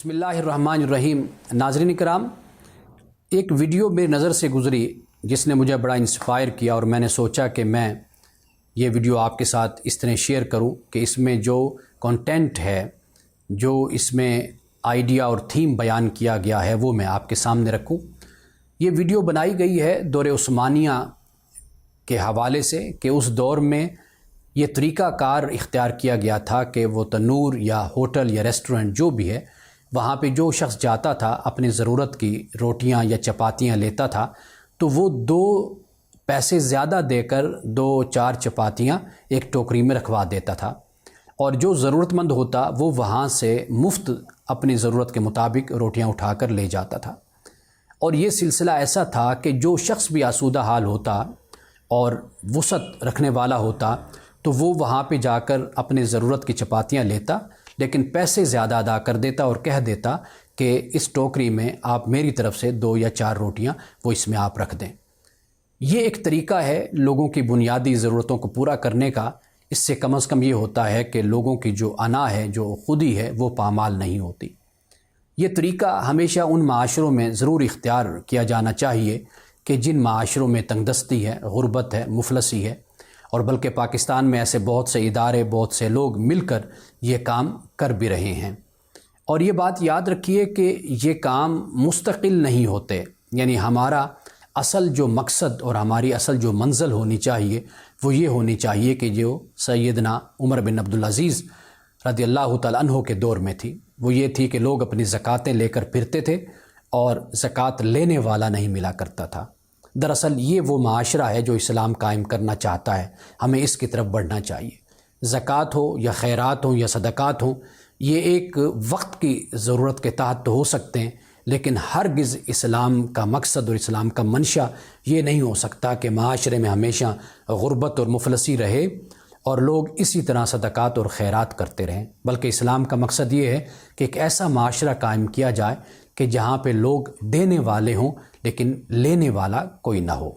بسم اللہ الرحمن الرحیم۔ ناظرین کرام، ایک ویڈیو میری نظر سے گزری جس نے مجھے بڑا انسپائر کیا اور میں نے سوچا کہ میں یہ ویڈیو آپ کے ساتھ اس طرح شیئر کروں کہ اس میں جو کنٹینٹ ہے، جو اس میں آئیڈیا اور تھیم بیان کیا گیا ہے وہ میں آپ کے سامنے رکھوں۔ یہ ویڈیو بنائی گئی ہے دور عثمانیہ کے حوالے سے کہ اس دور میں یہ طریقہ کار اختیار کیا گیا تھا کہ وہ تنور یا ہوٹل یا ریسٹورنٹ جو بھی ہے، وہاں پہ جو شخص جاتا تھا اپنی ضرورت کی روٹیاں یا چپاتیاں لیتا تھا تو وہ 2 پیسے زیادہ دے کر 2-4 چپاتیاں ایک ٹوکری میں رکھوا دیتا تھا، اور جو ضرورت مند ہوتا وہ وہاں سے مفت اپنی ضرورت کے مطابق روٹیاں اٹھا کر لے جاتا تھا۔ اور یہ سلسلہ ایسا تھا کہ جو شخص بھی آسودہ حال ہوتا اور وسعت رکھنے والا ہوتا تو وہ وہاں پہ جا کر اپنی ضرورت کی چپاتیاں لیتا، لیکن پیسے زیادہ ادا کر دیتا اور کہہ دیتا کہ اس ٹوکری میں آپ میری طرف سے 2 یا 4 روٹیاں وہ اس میں آپ رکھ دیں۔ یہ ایک طریقہ ہے لوگوں کی بنیادی ضرورتوں کو پورا کرنے کا۔ اس سے کم از کم یہ ہوتا ہے کہ لوگوں کی جو انا ہے، جو خودی ہے، وہ پامال نہیں ہوتی۔ یہ طریقہ ہمیشہ ان معاشروں میں ضرور اختیار کیا جانا چاہیے کہ جن معاشروں میں تنگ دستی ہے، غربت ہے، مفلسی ہے، اور بلکہ پاکستان میں ایسے بہت سے ادارے، بہت سے لوگ مل کر یہ کام کر بھی رہے ہیں۔ اور یہ بات یاد رکھیے کہ یہ کام مستقل نہیں ہوتے، یعنی ہمارا اصل جو مقصد اور ہماری اصل جو منزل ہونی چاہیے وہ یہ ہونی چاہیے کہ جو سیدنا عمر بن عبدالعزیز رضی اللہ تعالیٰ عنہ کے دور میں تھی، وہ یہ تھی کہ لوگ اپنی زکاتیں لے کر پھرتے تھے اور زکوٰۃ لینے والا نہیں ملا کرتا تھا۔ دراصل یہ وہ معاشرہ ہے جو اسلام قائم کرنا چاہتا ہے، ہمیں اس کی طرف بڑھنا چاہیے۔ زکوٰۃ ہو یا خیرات ہوں یا صدقات ہوں، یہ ایک وقت کی ضرورت کے تحت تو ہو سکتے ہیں، لیکن ہرگز اسلام کا مقصد اور اسلام کا منشا یہ نہیں ہو سکتا کہ معاشرے میں ہمیشہ غربت اور مفلسی رہے اور لوگ اسی طرح صدقات اور خیرات کرتے رہیں، بلکہ اسلام کا مقصد یہ ہے کہ ایک ایسا معاشرہ قائم کیا جائے کہ جہاں پہ لوگ دینے والے ہوں لیکن لینے والا کوئی نہ ہو۔